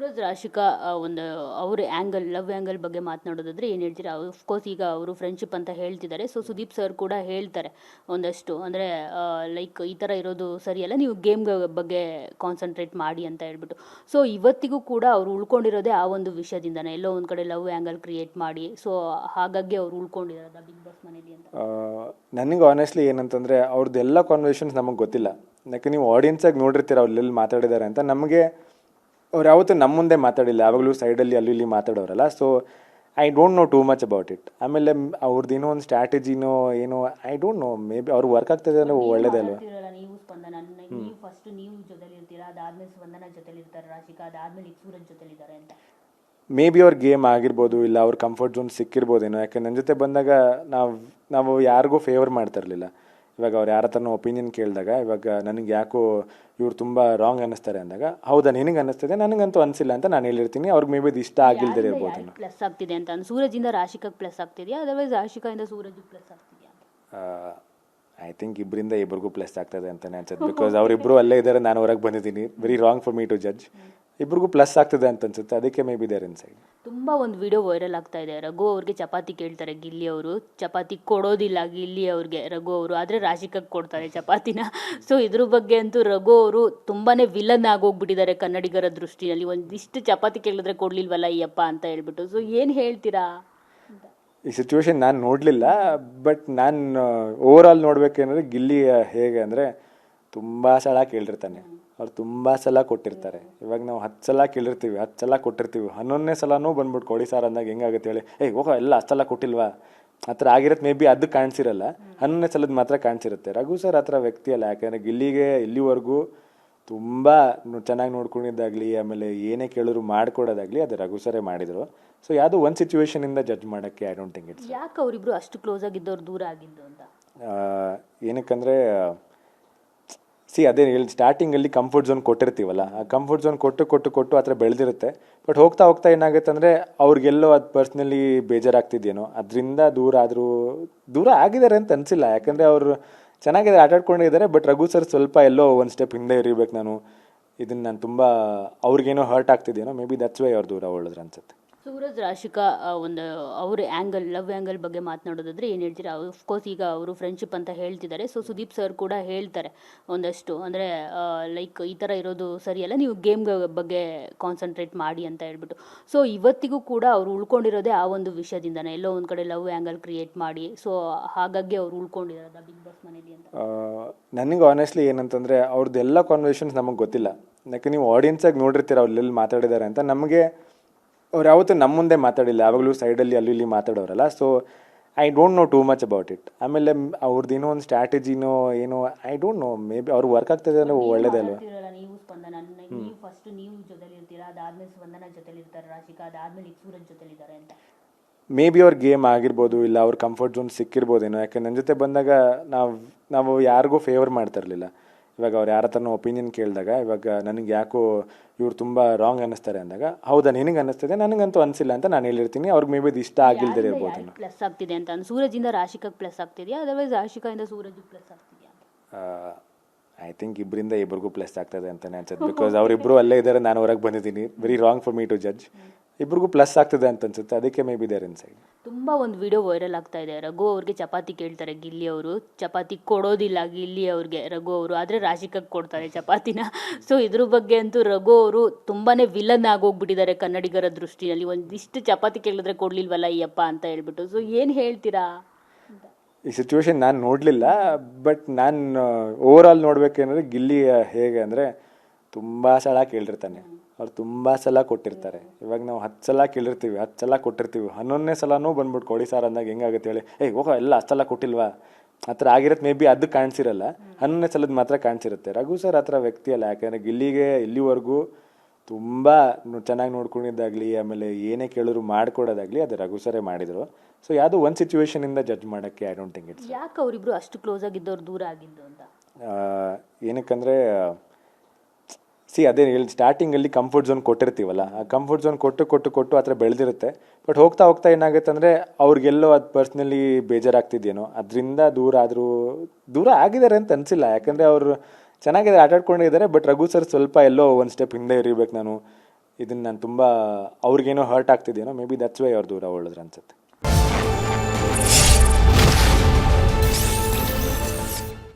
ಸೂರಜ್ ರಾಶಿಕಾ ಒಂದು ಅವ್ರ love angle ಬಗ್ಗೆ ಮಾತನಾಡೋದಾದ್ರೆ ಏನು ಹೇಳ್ತೀರಾ? ಅಫ್ಕೋರ್ಸ್ ಈಗ ಅವರು ಫ್ರೆಂಡ್ಶಿಪ್ ಅಂತ ಹೇಳ್ತಿದ್ದಾರೆ. ಸೊ ಸುದೀಪ್ ಸರ್ ಕೂಡ ಹೇಳ್ತಾರೆ ಒಂದಷ್ಟು, ಅಂದರೆ ಲೈಕ್ ಈ ಥರ ಇರೋದು ಸರಿಯಲ್ಲ, ನೀವು ಗೇಮ್ ಬಗ್ಗೆ ಕಾನ್ಸಂಟ್ರೇಟ್ ಮಾಡಿ ಅಂತ ಹೇಳ್ಬಿಟ್ಟು. ಸೊ ಇವತ್ತಿಗೂ ಕೂಡ ಅವರು ಉಳ್ಕೊಂಡಿರೋದೇ ಆ ಒಂದು ವಿಷಯದಿಂದನೇ, ಎಲ್ಲೋ ಒಂದು ಕಡೆ ಲವ್ ಆ್ಯಂಗಲ್ ಕ್ರಿಯೇಟ್ ಮಾಡಿ. ಸೊ ಹಾಗಾಗಿ ಅವ್ರು ಉಳ್ಕೊಂಡಿರೋದ ಬಿಗ್ ಬಾಸ್ ಮನೇಲಿ ಅಂತ. ನನಗೆ ಆನೆಸ್ಟ್ಲಿ ಏನಂತಂದರೆ ಅವ್ರದ್ದೆಲ್ಲ ಕಾನ್ವರ್ಸೇಷನ್ಸ್ ನಮಗೆ ಗೊತ್ತಿಲ್ಲ. ಯಾಕೆ ನೀವು ಆಡಿಯನ್ಸಾಗಿ ನೋಡಿರ್ತೀರ ಅವ್ರು ಎಲ್ಲಿ ಮಾತಾಡಿದ್ದಾರೆ ಅಂತ. ನಮಗೆ ಅವ್ರು ಯಾವತ್ತೂ ನಮ್ಮ ಮುಂದೆ ಮಾತಾಡಿಲ್ಲ, ಯಾವಾಗಲೂ ಸೈಡಲ್ಲಿ ಅಲ್ಲಿ ಇಲ್ಲಿ ಮಾತಾಡೋರಲ್ಲ. So I don't know too much about it. ಆಮೇಲೆ ಅವ್ರದ್ದು ಏನೋ ಒಂದು ಸ್ಟ್ರಾಟಜಿನೋ ಏನೋ I don't know, maybe ಅವ್ರು ವರ್ಕ್ ಆಗ್ತದೆ ಅಂದರೆ ಒಳ್ಳೇದೇ ಅಲ್ವಾ. ನೀವು ಸ್ಪಂದನ, ನೀವು ಫಸ್ಟ್ ನೀವು ಜೊತೆಲಿ ಇರ್ತೀರಾ, ಅದಾದ್ಮೇಲೆ ಸ್ಪಂದನ ಜೊತೆಲಿ ಇರ್ತಾರೆ ರಾಶಿಕಾ, ಅದಾದ್ಮೇಲೆ ಈಗ ಸೂರಜ್ ಜೊತೆಲಿ ಇದ್ದಾರೆ ಅಂತ. ಮೇ ಬಿ ಅವ್ರ ಗೇಮ್ ಆಗಿರ್ಬೋದು, ಇಲ್ಲ ಅವ್ರ ಕಂಫರ್ಟ್ ಝೋನ್ ಸಿಕ್ಕಿರ್ಬೋದೇನೋ. ಯಾಕೆ ನನ್ನ ಜೊತೆ ಬಂದಾಗ ನಾವು ಯಾರಿಗೂ ಫೇವರ್ ಮಾಡ್ತಾ ಇರಲಿಲ್ಲ. ಇವಾಗ ಅವ್ರು ಯಾರ ಹತ್ರನೋ ಒಪಿನಿಯನ್ ಕೇಳಿದಾಗ, ಇವಾಗ ನನಗೆ ಯಾಕೋ ಇವ್ರು ತುಂಬ ರಾಂಗ್ ಅನ್ನಿಸ್ತಾರೆ ಅಂದಾಗ, ಹೌದಾ ನಿನಗೆ ಅನ್ನಿಸ್ತದೆ, ನನಗಂತೂ ಅನಿಸಿಲ್ಲ ಅಂತ ನಾನು ಹೇಳಿರ್ತೀನಿ. ಅವ್ರಿಗೆ ಮೇ ಬಿ ಇದು ಇಷ್ಟ ಆಗಿಲ್ದೇ ಇರ್ಬೋದೇನೋ. ಪ್ಲಸ್ ಆಗ್ತಿದೆ ಅಂತ ಸೂರಜಿಂದ ರಾಶಿಕಾಗೆ ಪ್ಲಸ್ ಆಗ್ತಿದೆಯಾ, ಅದರ್ವೈಸ್ ರಾಶಿಕಾಯಿಂದ ಸೂರಜ್ ಪ್ಲಸ್ ಆಗ್ತಿದೆಯಾ? ಐ ಥಿಂಕ್ ಇಬ್ಬರಿಗೂ ಪ್ಲಸ್ ಆಗ್ತದೆ ಅಂತಲೇ ಅನ್ಸುತ್ತೆ. ಬಿಕಾಸ್ ಅವರಿಬ್ಬರು ಅಲ್ಲೇ ಇದ್ದಾರೆ, ನಾನು ಹೊರಗೆ ಬಂದಿದ್ದೀನಿ. Very wrong for me to judge. ಇಬ್ಬರಿಗೂ ಪ್ಲಸ್ ಆಗ್ತದೆ ಅಂತ ಅನ್ಸುತ್ತೆ, ಅದಕ್ಕೆ ಮೇ ಬಿ ದೇರ್ ಇನ್ಸೈಡ್. ತುಂಬ ಒಂದು ವಿಡಿಯೋ ವೈರಲ್ ಆಗ್ತಾ ಇದೆ. ರಘು ಅವ್ರಿಗೆ ಚಪಾತಿ ಕೇಳ್ತಾರೆ ಗಿಲ್ಲಿ ಅವರು, ಚಪಾತಿ ಕೊಡೋದಿಲ್ಲ ಗಿಲ್ಲಿ ಅವ್ರಿಗೆ ರಘು ಅವರು, ಆದರೆ ರಾಶಿಕಾಗೆ ಕೊಡ್ತಾರೆ ಚಪಾತಿನ. ಸೊ ಇದ್ರ ಬಗ್ಗೆ ಅಂತೂ ರಘು ಅವರು ತುಂಬಾ ವಿಲನ್ ಆಗೋಗ್ಬಿಟ್ಟಿದ್ದಾರೆ ಕನ್ನಡಿಗರ ದೃಷ್ಟಿಯಲ್ಲಿ. ಒಂದಿಷ್ಟು ಚಪಾತಿ ಕೇಳಿದ್ರೆ ಕೊಡ್ಲಿಲ್ವಲ್ಲ ಈ ಅಪ್ಪ ಅಂತ ಹೇಳ್ಬಿಟ್ಟು. ಸೊ ಏನು ಹೇಳ್ತೀರಾ? ಈ ಸಿಚುವೇಶನ್ ನಾನು ನೋಡಲಿಲ್ಲ, ಬಟ್ ನಾನು ಓವರ್ ಆಲ್ ನೋಡ್ಬೇಕೇನಂದ್ರೆ ಗಿಲ್ಲಿ ಹೇಗೆ ಅಂದರೆ ತುಂಬ ಸಲ ಕೇಳಿರ್ತಾನೆ, ಅವ್ರು ತುಂಬ ಸಲ ಕೊಟ್ಟಿರ್ತಾರೆ. ಇವಾಗ ನಾವು 10 ಸಲ ಕೇಳಿರ್ತೀವಿ, 10 ಸಲ ಕೊಟ್ಟಿರ್ತೀವಿ, 11ನೇ ಸಲನೂ ಬಂದ್ಬಿಟ್ಟು ಕೊಡಿ ಸರ್ ಅಂದಾಗ ಹೆಂಗಾಗುತ್ತೆ ಹೇಳಿ. ಹೋಗೋ ಎಲ್ಲ 10 ಸಲ ಕೊಟ್ಟಿಲ್ವಾ ಆ ಥರ ಆಗಿರುತ್ತೆ. ಮೇ ಬಿ ಅದು ಕಾಣಿಸಿರಲ್ಲ, 11ನೇ ಸಲದ ಮಾತ್ರ ಕಾಣಿಸಿರುತ್ತೆ. ರಘು ಸರ್ ಆ ಥರ ವ್ಯಕ್ತಿ ಅಲ್ಲ. ಯಾಕೆಂದರೆ ಗಿಲ್ಲಿಗೆ ಇಲ್ಲಿವರೆಗೂ ತುಂಬ ಚೆನ್ನಾಗಿ ನೋಡ್ಕೊಂಡಿದ್ದಾಗಲಿ, ಆಮೇಲೆ ಏನೇ ಕೇಳಿದ್ರು ಮಾಡಿಕೊಡೋದಾಗಲಿ ಅದು ರಘು ಸರೇ ಮಾಡಿದರು. ಸೊ ಯಾವುದೋ ಒಂದು ಸಿಚುವೇಶನಿಂದ ಜಡ್ಜ್ ಮಾಡೋಕ್ಕೆ ಐ ಡೋಂಟ್ ಥಿಂಕ್ ಇಟ್ಸ್. ಯಾಕೆ ಅವರಿಬ್ರು ಅಷ್ಟು ಕ್ಲೋಸ್ ಆಗಿದ್ದವ್ರು ದೂರ ಆಗಿದ್ದು ಅಂತ? ಏನಕ್ಕಂದರೆ ಅದೇ ಹೇಳಿ, ಸ್ಟಾರ್ಟಿಂಗಲ್ಲಿ ಕಂಫರ್ಟ್ ಝೋನ್ ಕೊಟ್ಟಿರ್ತೀವಲ್ಲ, ಆ ಕಂಫರ್ಟ್ ಝೋನ್ ಕೊಟ್ಟು ಆ ಥರ ಬೆಳೆದಿರುತ್ತೆ. ಬಟ್ ಹೋಗ್ತಾ ಏನಾಗುತ್ತೆ ಅಂದರೆ ಅವ್ರಿಗೆಲ್ಲೋ ಅದು ಪರ್ಸ್ನಲಿ ಬೇಜಾರಾಗ್ತಿದ್ದೇನೋ, ಅದರಿಂದ ದೂರ ಆಗಿದ್ದಾರೆ ಅಂತ ಅನಿಸಿಲ್ಲ. ಯಾಕಂದರೆ ಅವರು ಚೆನ್ನಾಗಿದೆ, ಆಟಾಡ್ಕೊಂಡಿದ್ದಾರೆ. ಬಟ್ ರಘು ಸರ್ ಸ್ವಲ್ಪ ಎಲ್ಲೋ ಒಂದು ಸ್ಟೆಪ್ ಹಿಂದೆ ಇರಬೇಕು. ಇದನ್ನು ನಾನು ತುಂಬ ಅವ್ರಿಗೇನೋ ಹರ್ಟ್ ಆಗ್ತಿದ್ದೇನೋ, ಮೇ ಬಿ ದಟ್ಸ್ ವೈ ಅವ್ರು ದೂರ ಉಳಿದ್ರು ಅನ್ಸುತ್ತೆ. ಸೂರಜ್ ರಾಶಿಕಾ ಒಂದು ಅವ್ರ ಲವ್ ಆ್ಯಂಗಲ್ ಬಗ್ಗೆ ಮಾತನಾಡೋದಾದ್ರೆ ಏನು ಹೇಳ್ತೀರಾ? ಅಫ್ಕೋರ್ಸ್ ಈಗ ಅವರು ಫ್ರೆಂಡ್ಶಿಪ್ ಅಂತ ಹೇಳ್ತಿದ್ದಾರೆ. ಸೊ ಸುದೀಪ್ ಸರ್ ಕೂಡ ಹೇಳ್ತಾರೆ ಒಂದಷ್ಟು, ಅಂದರೆ ಲೈಕ್ ಈ ಥರ ಇರೋದು ಸರಿಯಲ್ಲ, ನೀವು ಗೇಮ್ ಬಗ್ಗೆ ಕಾನ್ಸಂಟ್ರೇಟ್ ಮಾಡಿ ಅಂತ ಹೇಳ್ಬಿಟ್ಟು. ಸೊ ಇವತ್ತಿಗೂ ಕೂಡ ಅವರು ಉಳ್ಕೊಂಡಿರೋದೇ ಆ ಒಂದು ವಿಷಯದಿಂದನೇ, ಎಲ್ಲೋ ಒಂದು ಕಡೆ ಲವ್ ಆ್ಯಂಗಲ್ ಕ್ರಿಯೇಟ್ ಮಾಡಿ. ಸೊ ಹಾಗಾಗಿ ಅವ್ರು ಉಳ್ಕೊಂಡಿರೋದ ಬಿಗ್ ಬಾಸ್ ಮನೇಲಿ ಅಂತ. ನನಗೆ ಆನೆಸ್ಟ್ಲಿ ಏನಂತಂದರೆ ಅವ್ರದ್ದೆಲ್ಲ ಕಾನ್ವರ್ಸೇಷನ್ಸ್ ನಮಗೆ ಗೊತ್ತಿಲ್ಲ. ಯಾಕೆ ನೀವು ಆಡಿಯನ್ಸಾಗಿ ನೋಡಿರ್ತೀರ ಅವ್ರು ಎಲ್ಲಿ ಮಾತಾಡಿದ್ದಾರೆ ಅಂತ. ನಮಗೆ ಅವ್ರು ಯಾವತ್ತೂ ನಮ್ಮ ಮುಂದೆ ಮಾತಾಡಿಲ್ಲ, ಯಾವಾಗಲೂ ಸೈಡಲ್ಲಿ ಅಲ್ಲಿ ಇಲ್ಲಿ ಮಾತಾಡೋರಲ್ಲ. So I don't know too much about it. ಆಮೇಲೆ ಅವ್ರದ್ದು ಏನೋ ಒಂದು ಸ್ಟ್ರಾಟಜಿನೋ ಏನೋ I don't know, maybe ಅವ್ರು ವರ್ಕ್ ಆಗ್ತದೆ ಅಂದರೆ ಒಳ್ಳೇದೇ ಅಲ್ವಾ. ನೀವು ಸ್ಪಂದನ, ನೀವು ಫಸ್ಟ್ ನೀವು ಜೊತೆಲಿ ಇರ್ತೀರಾ, ಅದಾದ್ಮೇಲೆ ಸ್ಪಂದನ ಜೊತೆಲಿ ಇರ್ತಾರೆ ರಾಶಿಕಾ, ಅದಾದ್ಮೇಲೆ ಈಗ ಸೂರಜ್ ಜೊತೆಲಿ ಇದ್ದಾರೆ ಅಂತ. ಮೇ ಬಿ ಅವ್ರ ಗೇಮ್ ಆಗಿರ್ಬೋದು, ಇಲ್ಲ ಅವ್ರ ಕಂಫರ್ಟ್ ಝೋನ್ ಸಿಕ್ಕಿರ್ಬೋದೇನೋ. ಯಾಕೆ ನನ್ನ ಜೊತೆ ಬಂದಾಗ ನಾವು ಯಾರಿಗೂ ಫೇವರ್ ಮಾಡ್ತಾ ಇರಲಿಲ್ಲ. ಇವಾಗ ಅವ್ರು ಯಾರ ಹತ್ರನೋ ಒಪಿನಿಯನ್ ಕೇಳಿದಾಗ, ಇವಾಗ ನನಗೆ ಯಾಕೋ ಇವ್ರು ತುಂಬ ರಾಂಗ್ ಅನ್ನಿಸ್ತಾರೆ ಅಂದಾಗ, ಹೌದಾ ನಿನಗೆ ಅನ್ನಿಸ್ತದೆ, ನನಗಂತೂ ಅನಿಸಿಲ್ಲ ಅಂತ ನಾನು ಹೇಳಿರ್ತೀನಿ. ಅವ್ರಿಗೆ ಮೇ ಬಿ ಇದು ಇಷ್ಟ ಆಗಿಲ್ದೇ ಇರ್ಬೋದೇನೋ. ಪ್ಲಸ್ ಆಗ್ತಿದೆ ಅಂತ ಸೂರಜಿಂದ ರಾಶಿಕಾಗೆ ಪ್ಲಸ್ ಆಗ್ತಿದೆಯಾ, ಅದರ್ವೈಸ್ ರಾಶಿಕಾಯಿಂದ ಸೂರಜ್ ಪ್ಲಸ್ ಆಗ್ತಿದೆಯಾ? ಐ ಥಿಂಕ್ ಇಬ್ಬರಿಗೂ ಪ್ಲಸ್ ಆಗ್ತದೆ ಅಂತಲೇ ಅನ್ಸುತ್ತೆ. ಬಿಕಾಸ್ ಅವರಿಬ್ಬರು ಅಲ್ಲೇ ಇದ್ದಾರೆ, ನಾನು ಹೊರಗೆ ಬಂದಿದ್ದೀನಿ. Very wrong for me to judge. ಇಬ್ಬರಿಗೂ ಪ್ಲಸ್ ಆಗ್ತದೆ ಅಂತ ಅನ್ಸುತ್ತೆ, ಅದಕ್ಕೆ ಮೇ ಬಿ ದೇರ್ ಇನ್ಸೈಡ್. ತುಂಬ ಒಂದು ವಿಡಿಯೋ ವೈರಲ್ ಆಗ್ತಾ ಇದೆ. ರಘು ಅವ್ರಿಗೆ ಚಪಾತಿ ಕೇಳ್ತಾರೆ ಗಿಲ್ಲಿ ಅವರು, ಚಪಾತಿ ಕೊಡೋದಿಲ್ಲ ಗಿಲ್ಲಿ ಅವ್ರಿಗೆ ರಘು ಅವರು, ಆದರೆ ರಾಶಿಕಾಗೆ ಕೊಡ್ತಾರೆ ಚಪಾತಿನ. ಸೊ ಇದ್ರ ಬಗ್ಗೆ ಅಂತೂ ರಘು ಅವರು ತುಂಬಾ ವಿಲನ್ ಆಗೋಗ್ಬಿಟ್ಟಿದ್ದಾರೆ ಕನ್ನಡಿಗರ ದೃಷ್ಟಿಯಲ್ಲಿ. ಒಂದಿಷ್ಟು ಚಪಾತಿ ಕೇಳಿದ್ರೆ ಕೊಡ್ಲಿಲ್ವಲ್ಲ ಈ ಅಪ್ಪ ಅಂತ ಹೇಳ್ಬಿಟ್ಟು. ಸೊ ಏನು ಹೇಳ್ತೀರಾ? ಈ ಸಿಚುವೇಶನ್ ನಾನು ನೋಡಲಿಲ್ಲ, ಬಟ್ ನಾನು ಓವರ್ ಆಲ್ ನೋಡ್ಬೇಕೇನಂದ್ರೆ ಗಿಲ್ಲಿ ಹೇಗೆ ಅಂದರೆ ತುಂಬ ಸಲ ಕೇಳಿರ್ತಾನೆ, ಅವ್ರು ತುಂಬ ಸಲ ಕೊಟ್ಟಿರ್ತಾರೆ. ಇವಾಗ ನಾವು 10 ಸಲ ಕೇಳಿರ್ತೀವಿ, 10 ಸಲ ಕೊಟ್ಟಿರ್ತೀವಿ, 11ನೇ ಸಲನೂ ಬಂದ್ಬಿಟ್ಟು ಕೊಡಿ ಸರ್ ಅಂದಾಗ ಹೆಂಗಾಗುತ್ತೆ ಹೇಳಿ. ಹೋಗೋ ಎಲ್ಲ 10 ಸಲ ಕೊಟ್ಟಿಲ್ವಾ ಆ ಥರ ಆಗಿರುತ್ತೆ. ಮೇ ಬಿ ಅದು ಕಾಣಿಸಿರಲ್ಲ, 11ನೇ ಸಲದ ಮಾತ್ರ ಕಾಣಿಸಿರುತ್ತೆ. ರಘು ಸರ್ ಆ ಥರ ವ್ಯಕ್ತಿ ಅಲ್ಲ. ಯಾಕೆಂದರೆ ಗಿಲ್ಲಿಗೆ ಇಲ್ಲಿವರೆಗೂ ತುಂಬ ಚೆನ್ನಾಗಿ ನೋಡ್ಕೊಂಡಿದ್ದಾಗಲಿ, ಆಮೇಲೆ ಏನೇ ಕೇಳಿದ್ರು ಮಾಡಿಕೊಡೋದಾಗಲಿ ಅದು ರಘು ಸರೇ ಮಾಡಿದರು. ಸೊ ಯಾವುದೋ ಒಂದು ಸಿಚುವೇಶನಿಂದ ಜಡ್ಜ್ ಮಾಡೋಕ್ಕೆ ಐ ಡೋಂಟ್ ಥಿಂಕ್ ಇಟ್ಸ್. ಯಾಕೆ ಅವರಿಬ್ರು ಅಷ್ಟು ಕ್ಲೋಸ್ ಆಗಿದ್ದವ್ರು ದೂರ ಆಗಿದ್ದು ಅಂತ? ಏನಕ್ಕಂದರೆ ಅದೇ ಹೇಳಿ, ಸ್ಟಾರ್ಟಿಂಗಲ್ಲಿ ಕಂಫರ್ಟ್ ಝೋನ್ ಕೊಟ್ಟಿರ್ತೀವಲ್ಲ, ಆ ಕಂಫರ್ಟ್ ಝೋನ್ ಕೊಟ್ಟು ಆ ಥರ ಬೆಳೆದಿರುತ್ತೆ. ಬಟ್ ಹೋಗ್ತಾ ಏನಾಗುತ್ತೆ ಅಂದರೆ ಅವ್ರಿಗೆಲ್ಲೋ ಅದು ಪರ್ಸ್ನಲಿ ಬೇಜಾರಾಗ್ತಿದ್ದೇನೋ, ಅದರಿಂದ ದೂರ ಆಗಿದ್ದಾರೆ ಅಂತ ಅನಿಸಿಲ್ಲ. ಯಾಕಂದರೆ ಅವರು ಚೆನ್ನಾಗಿದೆ, ಆಟಾಡ್ಕೊಂಡಿದ್ದಾರೆ. ಬಟ್ ರಘು ಸರ್ ಸ್ವಲ್ಪ ಎಲ್ಲೋ ಒಂದು ಸ್ಟೆಪ್ ಹಿಂದೆ ಇರಬೇಕು. ಇದನ್ನು ನಾನು ತುಂಬ ಅವ್ರಿಗೇನೋ ಹರ್ಟ್ ಆಗ್ತಿದೆಯೋ ಮೇ ಬಿ ದಟ್ಸ್ ವೈ ಅವ್ರು ದೂರ ಉಳಿದ್ರು ಅನ್ಸುತ್ತೆ.